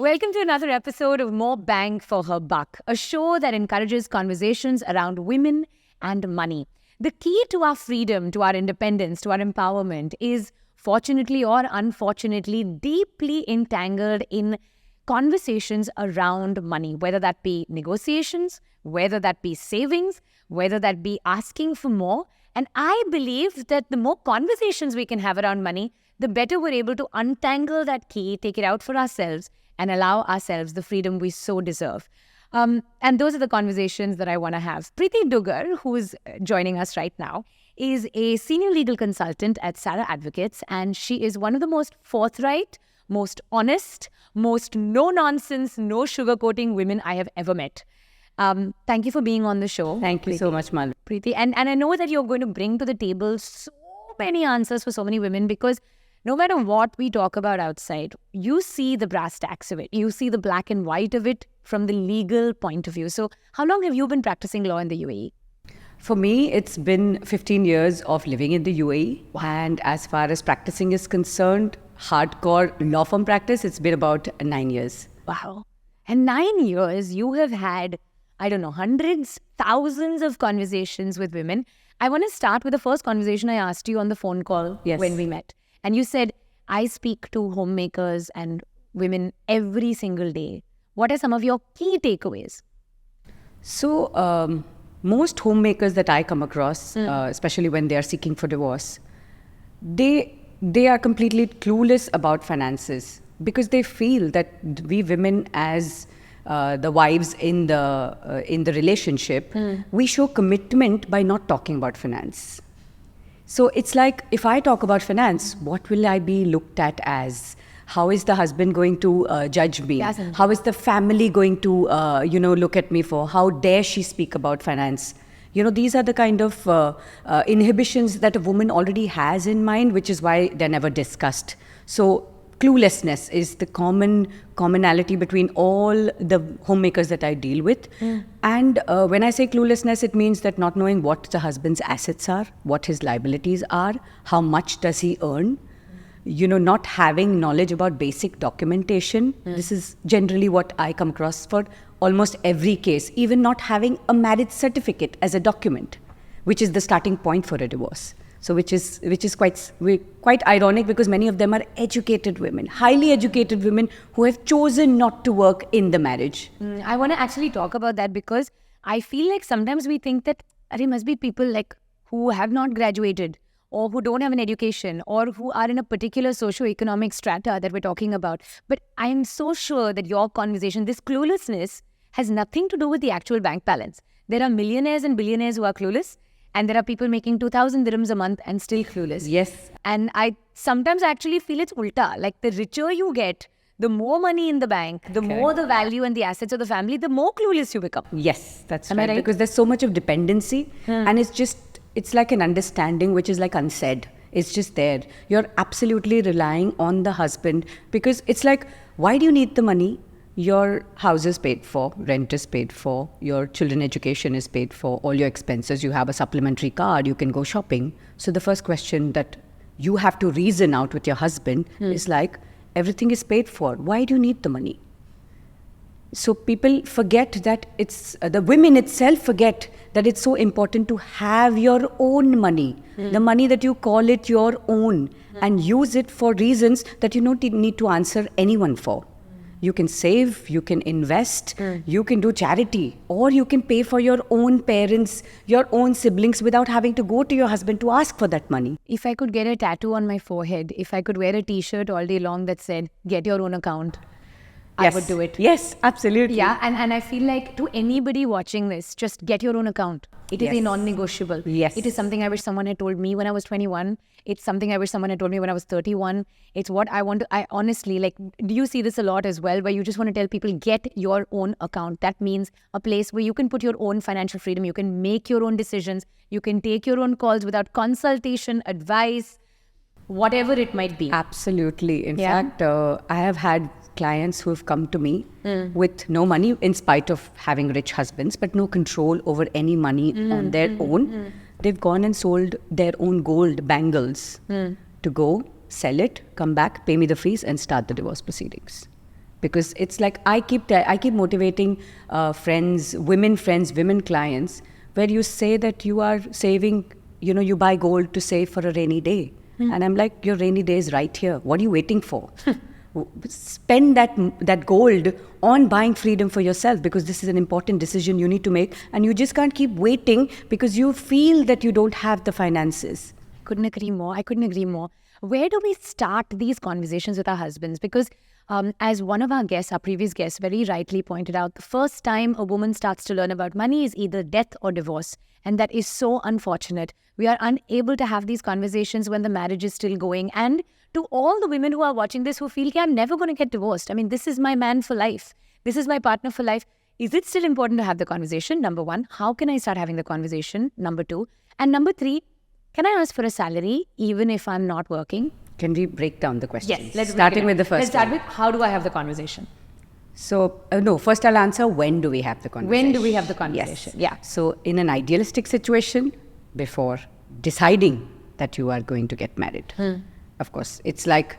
Welcome to another episode of More Bang for Her Buck, a show that encourages conversations around women and money. The key to our freedom, to our independence, to our empowerment is, fortunately or unfortunately, deeply entangled in conversations around money, whether that be negotiations, whether that be savings, whether that be asking for more. And I believe that the more conversations we can have around money, the better we're able to untangle that key, take it out for ourselves, and allow ourselves the freedom we so deserve. And those are the conversations that I want to have. Pritti Dugar, who is joining us right now, is a senior legal consultant at Sara Advocates, and she is one of the most forthright, most honest, most no-nonsense, no sugarcoating women I have ever met. Thank you for being on the show. Thank you so much, Mal. Pritti. And I know that you're going to bring to the table so many answers for so many women, because no matter what we talk about outside, you see the brass tacks of it. You see the black and white of it from the legal point of view. So how long have you been practicing law in the UAE? For me, it's been 15 years of living in the UAE. Wow. And as far as practicing is concerned, hardcore law firm practice, it's been about 9 years. Wow. And 9 years, you have had, I don't know, hundreds, thousands of conversations with women. I want to start with the first conversation I asked you on the phone call when we met. And you said, I speak to homemakers and women every single day. What are some of your key takeaways? So, most homemakers that I come across, especially when they are seeking for divorce, they are completely clueless about finances, because they feel that we women, as the wives in the relationship, we show commitment by not talking about finance. So it's like, if I talk about finance, what will I be looked at as? How is the husband going to judge me? How is the family going to, look at me for? How dare she speak about finance? These are the kind of inhibitions that a woman already has in mind, which is why they're never discussed. So cluelessness is the commonality between all the homemakers that I deal with. And when I say cluelessness, it means that not knowing what the husband's assets are, what his liabilities are, how much does he earn, not having knowledge about basic documentation. This is generally what I come across for almost every case. Even not having a marriage certificate as a document, which is the starting point for a divorce. So which is quite ironic, because many of them are educated women, highly educated women who have chosen not to work in the marriage. I want to actually talk about that, because I feel like sometimes we think that there must be people like who have not graduated, or who don't have an education, or who are in a particular socio-economic strata that we're talking about. But I am so sure that your conversation, this cluelessness, has nothing to do with the actual bank balance. There are millionaires and billionaires who are clueless, and there are people making 2,000 dirhams a month and still clueless. Yes. And I sometimes actually feel it's ulta. Like, the richer you get, the more money in the bank, the more the value and the assets of the family, the more clueless you become. Yes, that's Am I right? Because there's so much of dependency, and it's like an understanding which is like unsaid. It's just there. You're absolutely relying on the husband, because it's like, why do you need the money? Your house is paid for, rent is paid for, your children's education is paid for, all your expenses, you have a supplementary card, you can go shopping. So the first question that you have to reason out with your husband is like, everything is paid for. Why do you need the money? So people forget that the women itself forget that it's so important to have your own money, the money that you call it your own, and use it for reasons that you don't need to answer anyone for. You can save, you can invest, you can do charity, or you can pay for your own parents, your own siblings, without having to go to your husband to ask for that money. If I could get a tattoo on my forehead, if I could wear a t-shirt all day long that said, get your own account, I would do it. Yes, absolutely. Yeah, and I feel like, to anybody watching this, just get your own account. It is a non-negotiable. Yes. It is something I wish someone had told me when I was 21. It's something I wish someone had told me when I was 31. It's what I want to, I honestly, like, do you see this a lot as well, where you just want to tell people, get your own account? That means a place where you can put your own financial freedom, you can make your own decisions, you can take your own calls without consultation, advice, whatever it might be. Absolutely. In fact, I have had clients who have come to me with no money, in spite of having rich husbands, but no control over any money on their own. They've gone and sold their own gold bangles to go sell it, come back, pay me the fees, and start the divorce proceedings. because it's like I keep motivating women clients, where you say that you are saving, you buy gold to save for a rainy day. And I'm like, your rainy day is right here. What are you waiting for? Spend that gold on buying freedom for yourself, because this is an important decision you need to make, and you just can't keep waiting because you feel that you don't have the finances. Couldn't agree more. I couldn't agree more. Where do we start these conversations with our husbands? Because as one of our previous guests, very rightly pointed out, the first time a woman starts to learn about money is either death or divorce. And that is so unfortunate. We are unable to have these conversations when the marriage is still going. And to all the women who are watching this who feel, I'm never going to get divorced. I mean, this is my man for life. This is my partner for life. Is it still important to have the conversation? Number one, how can I start having the conversation? Number two. And number three, can I ask for a salary even if I'm not working? Can we break down the question? Yes, let's starting with the first. Let's start with, how do I have the conversation? So, no, first I'll answer, when do we have the conversation? When do we have the conversation? Yes. Yeah. So, in an idealistic situation, before deciding that you are going to get married, of course, it's like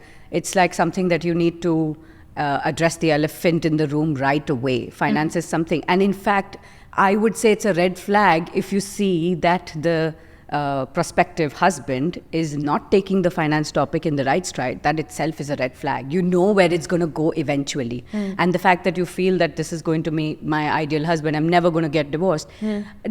something that you need to address the elephant in the room right away. Finance is something. And in fact, I would say it's a red flag if you see that the prospective husband is not taking the finance topic in the right stride. That itself is a red flag. You know where it's going to go eventually. And the fact that you feel that this is going to be my ideal husband, I'm never going to get divorced.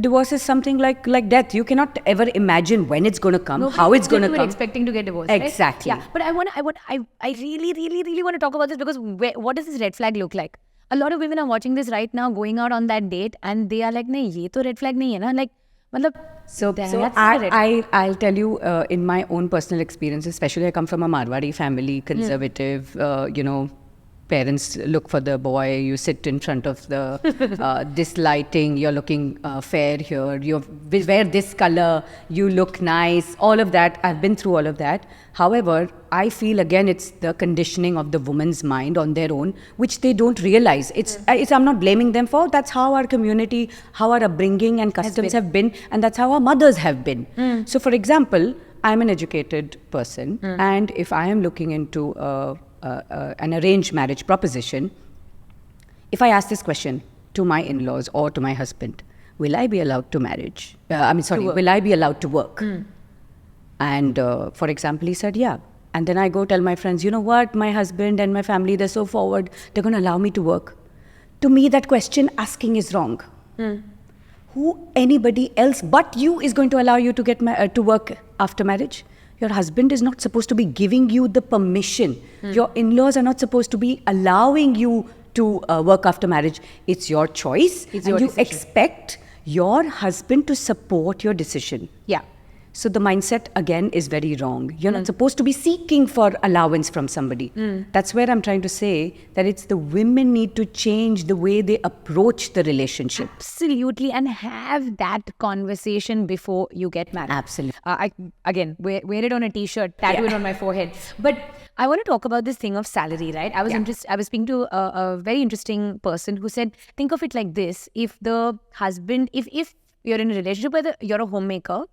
Divorce is something like death. You cannot ever imagine when it's going to come, how it's going to come. Expecting to get divorced. Exactly. Right? Yeah. But I really want to talk about this, because what does this red flag look like? A lot of women are watching this right now, going out on that date, and they are like, "Nahi, ye to red flag nahi hai na." Like, So I'll tell you in my own personal experience, especially I come from a Marwari family, conservative, parents look for the boy, you sit in front of the this lighting, you're looking fair here, you wear this color, you look nice, all of that. I've been through all of that. However, I feel again it's the conditioning of the woman's mind on their own, which they don't realize. I'm not blaming them for. That's how our community, how our upbringing and customs have been, and that's how our mothers have been. So, for example, I'm an educated person, and if I am looking into an arranged marriage proposition, if I ask this question to my in-laws or to my husband, will I be allowed to will I be allowed to work? And for example, he said, yeah. And then I go tell my friends, you know what, my husband and my family, they're so forward, they're going to allow me to work. To me, that question asking is wrong. Who, anybody else but you is going to allow you to get to work after marriage? Your husband is not supposed to be giving you the permission. Your in-laws are not supposed to be allowing you to work after marriage. It's your choice. It's and your you decision. Expect your husband to support your decision. Yeah. So the mindset again is very wrong. You're not supposed to be seeking for allowance from somebody. That's where I'm trying to say that it's the women need to change the way they approach the relationship. Absolutely. And have that conversation before you get married. Absolutely. I wear it on a t-shirt, tattoo it on my forehead. But I want to talk about this thing of salary, right? I was speaking to a very interesting person who said, think of it like this. If the husband, if you're in a relationship where you're a homemaker,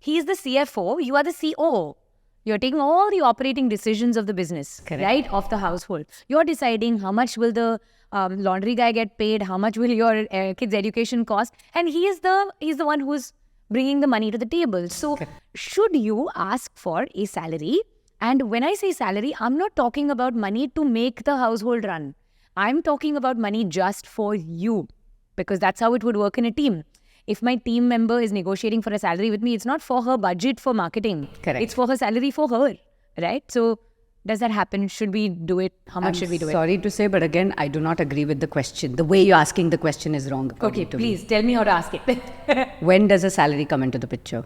he is the CFO, you are the COO. You're taking all the operating decisions of the business, right, of the household. You're deciding how much will the laundry guy get paid, how much will your kids' education cost, and he's the one who's bringing the money to the table. So, should you ask for a salary? And when I say salary, I'm not talking about money to make the household run. I'm talking about money just for you, because that's how it would work in a team. If my team member is negotiating for a salary with me, it's not for her budget for marketing. Correct. It's for her salary for her, right? So, does that happen? Should we do it? How much should we do it? Sorry to say, but again, I do not agree with the question. The way you're asking the question is wrong. Okay, please tell me how to ask it. When does a salary come into the picture?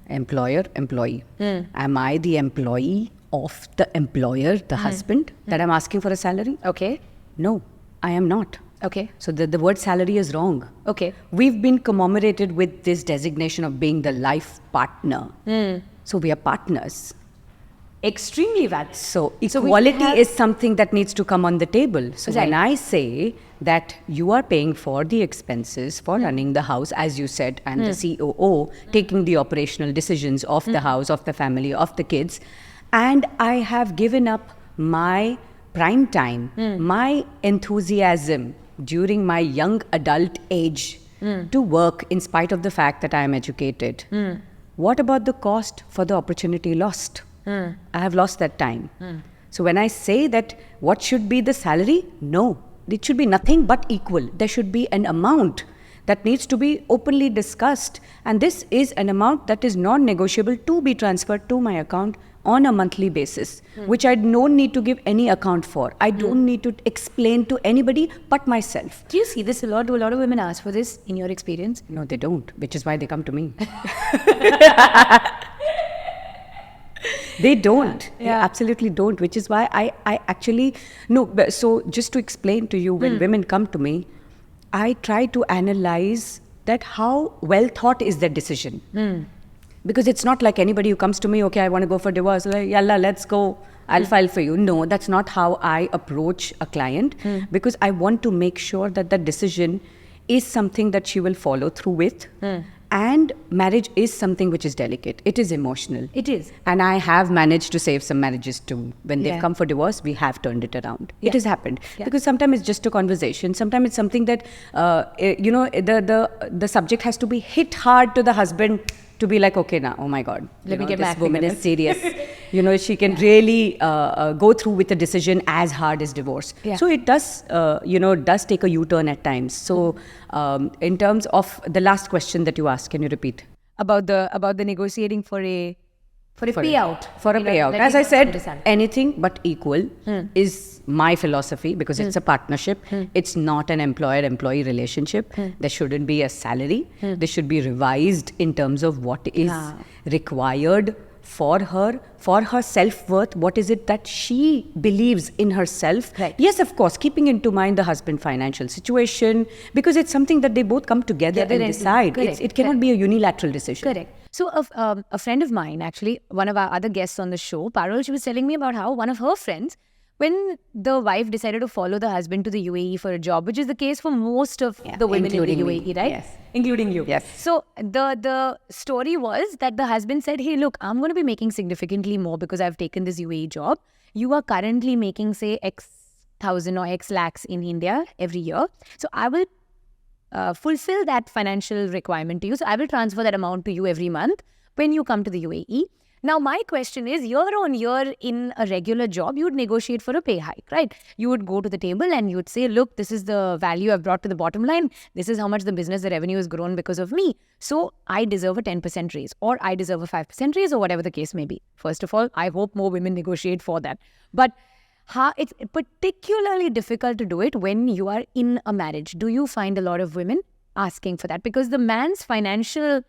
Employer, employee. Am I the employee of the employer, the husband, that I'm asking for a salary? Okay. No, I am not. Okay. So the word salary is wrong. Okay. We've been commemorated with this designation of being the life partner. So we are partners. Extremely valid. So equality is something that needs to come on the table. So when I say that you are paying for the expenses for running the house, as you said, and the COO taking the operational decisions of the house, of the family, of the kids, and I have given up my prime time, my enthusiasm during my young adult age to work in spite of the fact that I am educated. What about the cost for the opportunity lost? I have lost that time. So when I say that what should be the salary? No, it should be nothing but equal. There should be an amount that needs to be openly discussed. And this is an amount that is non-negotiable to be transferred to my account on a monthly basis, which I don't need to give any account for. I don't need to explain to anybody but myself. Do you see this a lot? Do a lot of women ask for this in your experience? No, they don't, which is why they come to me. They don't. They absolutely don't, which is why I actually, no, so just to explain to you, when women come to me, I try to analyze that how well thought is their decision. Because it's not like anybody who comes to me, okay, I want to go for divorce, like, yalla, let's go, I'll file for you. No, that's not how I approach a client, because I want to make sure that the decision is something that she will follow through with. And marriage is something which is delicate. It is emotional. It is. And I have managed to save some marriages too. When they've come for divorce, we have turned it around. It has happened. Because sometimes it's just a conversation. Sometimes it's something that, the subject has to be hit hard to the husband to be like, okay, now, oh my God, Let me get this back woman together. is serious. She can really go through with a decision as hard as divorce. So it does, does take a U-turn at times. So in terms of the last question that you asked, can you repeat? About the negotiating for a payout. For a payout. Let As me I said, understand. anything but equal is my philosophy, because it's a partnership. It's not an employer-employee relationship. There shouldn't be a salary. This should be revised in terms of what is required for her self-worth. What is it that she believes in herself? Right. Yes, of course, keeping into mind the husband financial situation, because it's something that they both come together and decide. It cannot be a unilateral decision. Correct. So a friend of mine, actually, one of our other guests on the show, Parul, she was telling me about how one of her friends, when the wife decided to follow the husband to the UAE for a job, which is the case for most of the women in the including me. UAE, right? Yes. Including you. Yes. So the story was that the husband said, hey, look, I'm going to be making significantly more because I've taken this UAE job. You are currently making, say, X thousand or X lakhs in India every year. So I will fulfill that financial requirement to you. So I will transfer that amount to you every month when you come to the UAE. Now, my question is, year on year in a regular job, you would negotiate for a pay hike, right? You would go to the table and you would say, look, this is the value I've brought to the bottom line. This is how much the revenue has grown because of me. So I deserve a 10% raise, or I deserve a 5% raise, or whatever the case may be. First of all, I hope more women negotiate for that. But it's particularly difficult to do it when you are in a marriage. Do you find a lot of women asking for that? Because the man's financial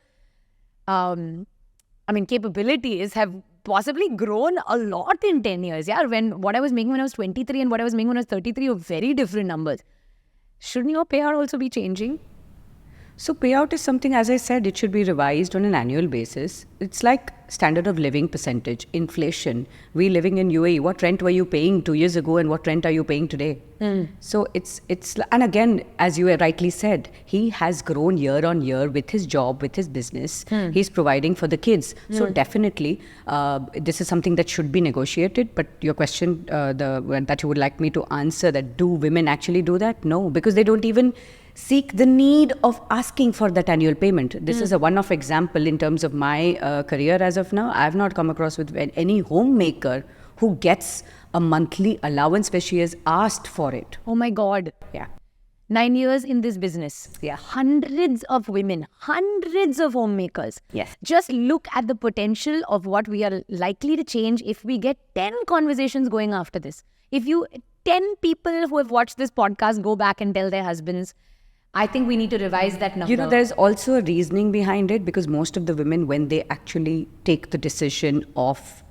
capabilities have possibly grown a lot in 10 years. Yeah, what I was making when I was 23 and what I was making when I was 33 are very different numbers. Shouldn't your payout also be changing? So payout is something, as I said, it should be revised on an annual basis. It's like standard of living percentage, inflation. We living in UAE, what rent were you paying 2 years ago and what rent are you paying today? So it's, and again, as you rightly said, he has grown year on year with his job, with his business. He's providing for the kids. So definitely, this is something that should be negotiated. But your question that you would like me to answer, that do women actually do that? No, because they don't even seek the need of asking for that annual payment. This is a one-off example in terms of my career as of now. I have not come across with any homemaker who gets a monthly allowance where she has asked for it. Oh my God. Yeah. 9 years in this business. Yeah. Hundreds of women, hundreds of homemakers. Yes. Just look at the potential of what we are likely to change if we get 10 conversations going after this. If 10 people who have watched this podcast go back and tell their husbands, I think we need to revise that number. There's also a reasoning behind it, because most of the women, when they actually take the decision of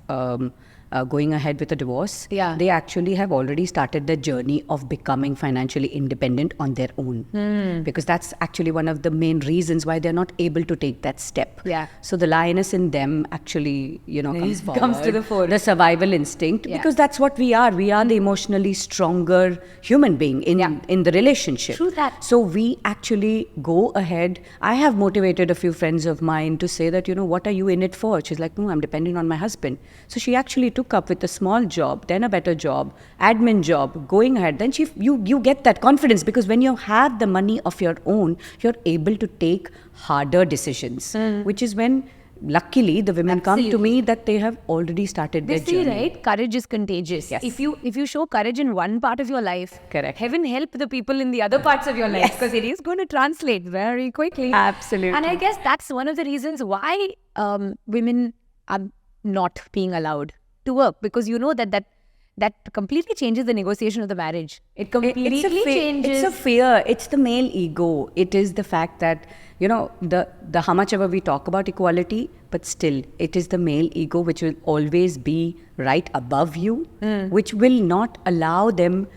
going ahead with a divorce, they actually have already started the journey of becoming financially independent on their own. Because that's actually one of the main reasons why they're not able to take that step. Yeah. So the lioness in them actually, comes to the fore. The survival instinct, because that's what we are. We are the emotionally stronger human being in the relationship. True that. So we actually go ahead. I have motivated a few friends of mine to say that, what are you in it for? She's like, no, I'm depending on my husband. So she actually took took up with a small job, then a better job, admin job, going ahead, then you get that confidence, because when you have the money of your own, you're able to take harder decisions, which is when, luckily, the women come to me that they have already started their journey. Right? Courage is contagious. Yes. If you show courage in one part of your life, Correct. heaven help the people in the other parts of your life, because it is going to translate very quickly. Absolutely. And I guess that's one of the reasons why women are not being allowed to work, because you know that completely changes the negotiation of the marriage. It completely changes. It's a fear. It's the male ego. It is the fact that, the how much ever we talk about equality, but still it is the male ego which will always be right above you, which will not allow them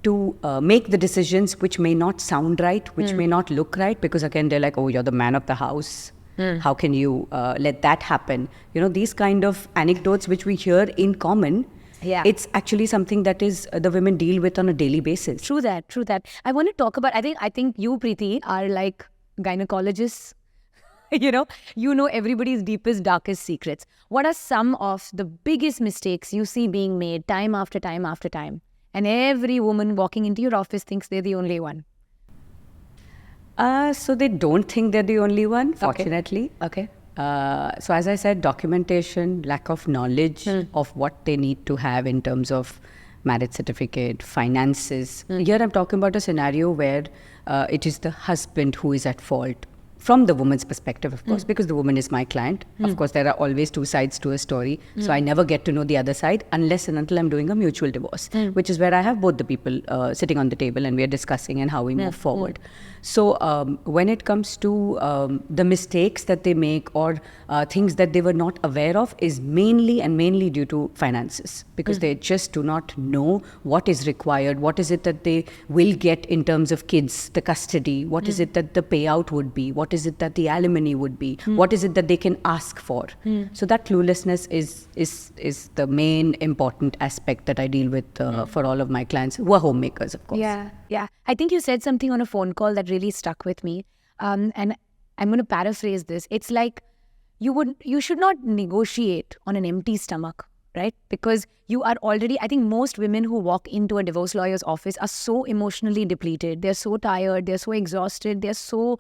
to make the decisions which may not sound right, which may not look right, because again, they're like, oh, you're the man of the house. How can you let that happen? These kind of anecdotes which we hear in common, it's actually something that is the women deal with on a daily basis. True that. I want to talk about, I think you, Priti, are like gynecologists. you know everybody's deepest, darkest secrets. What are some of the biggest mistakes you see being made time after time after time? And every woman walking into your office thinks they're the only one. So they don't think they're the only one, fortunately. Okay. So as I said, documentation, lack of knowledge of what they need to have in terms of marriage certificate, finances. Here I'm talking about a scenario where it is the husband who is at fault. From the woman's perspective, of course, because the woman is my client. Of course, there are always two sides to a story. So I never get to know the other side unless and until I'm doing a mutual divorce, which is where I have both the people sitting on the table and we are discussing and how we move forward. So when it comes to the mistakes that they make or things that they were not aware of is mainly due to finances, because they just do not know what is required, what is it that they will get in terms of kids, the custody, what is it that the payout would be, what is it that the alimony would be, what is it that they can ask for. So that cluelessness is the main important aspect that I deal with for all of my clients who are homemakers, of course. Yeah. I think you said something on a phone call that really stuck with me. And I'm going to paraphrase this. It's like you should not negotiate on an empty stomach, right? Because you are already, I think most women who walk into a divorce lawyer's office are so emotionally depleted. They're so tired. They're so exhausted. They're so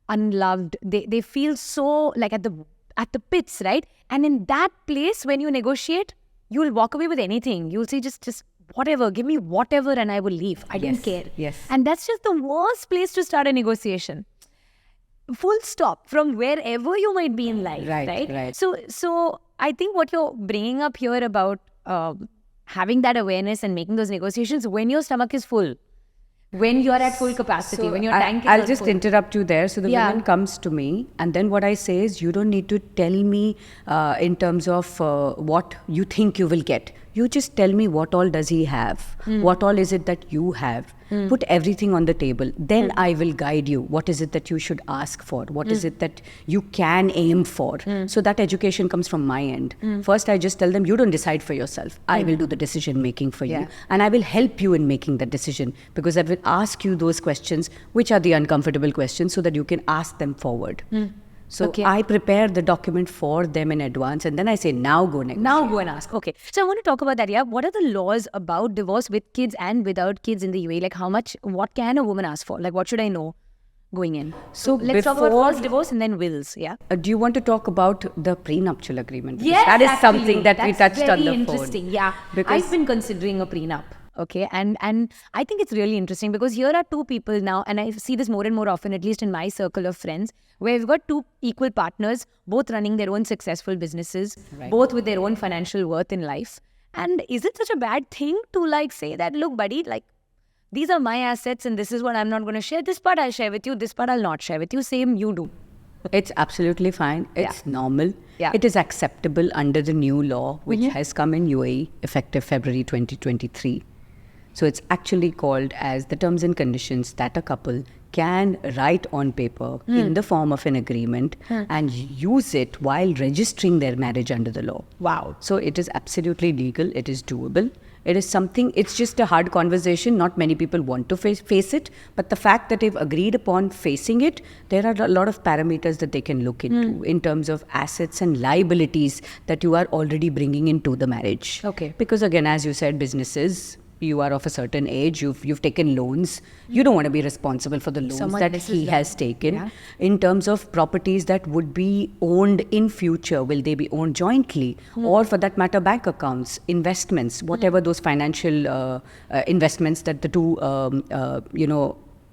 unloved. They feel so like at the pits, right? And in that place, when you negotiate, you will walk away with anything. You'll say just whatever, give me whatever and I will leave. I don't care. Yes. And that's just the worst place to start a negotiation. Full stop, from wherever you might be in life, right? So I think what you're bringing up here about having that awareness and making those negotiations when your stomach is full, when you're at full capacity, So when your tank is I'll at just full. interrupt you there. So the woman comes to me, and then what I say is, you don't need to tell me in terms of what you think you will get. You just tell me what all does he have, what all is it that you have. Put everything on the table. Then I will guide you. What is it that you should ask for? What is it that you can aim for? So that education comes from my end. First, I just tell them, you don't decide for yourself. I will do the decision making for you. And I will help you in making that decision, because I will ask you those questions, which are the uncomfortable questions, so that you can ask them forward. So I prepare the document for them in advance, and then I say, now go negotiate. Now go and ask. Okay. So I want to talk about that. Yeah. What are the laws about divorce with kids and without kids in the UAE? Like what can a woman ask for? Like what should I know going in? So let's talk about first divorce and then wills. Yeah. Do you want to talk about the prenuptial agreement? Because Yes, that is actually, something that we touched on the phone. Very interesting. Yeah. Because I've been considering a prenup. Okay. And I think it's really interesting because here are two people now, and I see this more and more often, at least in my circle of friends, where we've got two equal partners, both running their own successful businesses, both with their own financial worth in life. And is it such a bad thing to say that, look, buddy, these are my assets and this is what I'm not going to share. This part I'll share with you. This part I'll not share with you. Same you do. It's absolutely fine. It's normal. Yeah. It is acceptable under the new law, which has come in UAE effective February 2023. So it's actually called as the terms and conditions that a couple can write on paper in the form of an agreement and use it while registering their marriage under the law. Wow. So it is absolutely legal. It is doable. It is something, it's just a hard conversation. Not many people want to face it. But the fact that they've agreed upon facing it, there are a lot of parameters that they can look into in terms of assets and liabilities that you are already bringing into the marriage. Okay. Because again, as you said, businesses, you are of a certain age, you've taken loans, you don't want to be responsible for the loans Someone that misses he them. has taken. Yeah. In terms of properties that would be owned in future, will they be owned jointly, or for that matter, bank accounts, investments, whatever those financial investments that the two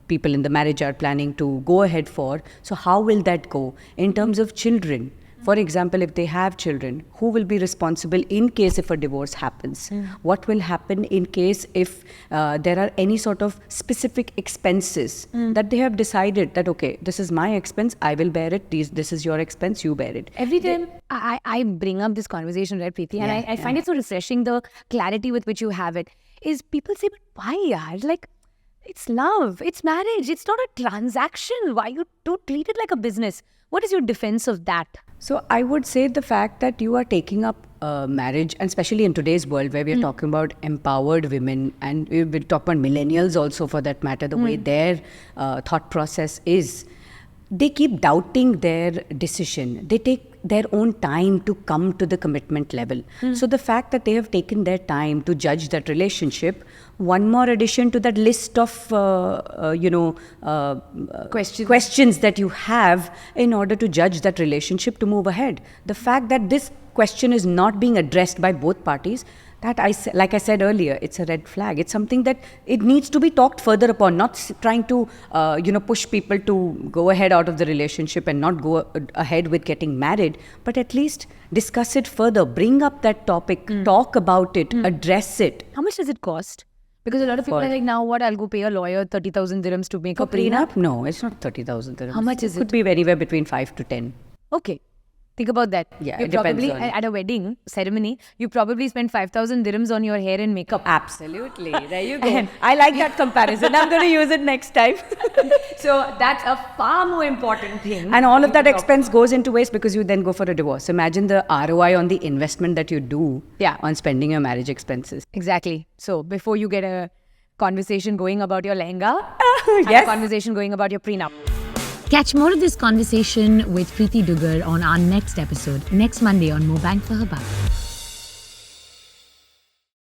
people in the marriage are planning to go ahead for. So how will that go in terms of children? For example, if they have children, who will be responsible in case if a divorce happens? What will happen in case if there are any sort of specific expenses that they have decided that, okay, this is my expense, I will bear it, this is your expense, you bear it. Every time I bring up this conversation, right, Priti, and I find it so refreshing, the clarity with which you have it, is people say, but why, yaar? Like, it's love, it's marriage, it's not a transaction. Why you do treat it like a business? What is your defense of that? So I would say the fact that you are taking up marriage, and especially in today's world where we are talking about empowered women, and we will talk about millennials also for that matter, the way their thought process is, they keep doubting their decision. They take their own time to come to the commitment level. So the fact that they have taken their time to judge that relationship, one more addition to that list of questions that you have in order to judge that relationship to move ahead. The fact that this question is not being addressed by both parties, that like I said earlier, it's a red flag. It's something that it needs to be talked further upon, not trying to push people to go ahead out of the relationship and not go ahead with getting married, but at least discuss it further, bring up that topic, talk about it, address it. How much does it cost? Because a lot of people are like, now what, I'll go pay a lawyer 30,000 dirhams to make For a prenup? No, it's not 30,000 dirhams. How much is it? Could be anywhere between 5 to 10. Okay. Think about that. Yeah, you it depends probably, on- at a wedding ceremony, you probably spend 5,000 dirhams on your hair and makeup. Absolutely. There you go. I like that comparison. I'm going to use it next time. So that's a far more important thing. And all of that expense goes into waste because you then go for a divorce. Imagine the ROI on the investment that you do on spending your marriage expenses. Exactly. So before you get a conversation going about your lehenga, have Yes. a conversation going about your prenup. Catch more of this conversation with Pritti Dugar on our next episode, next Monday on More Bang for Her Buck.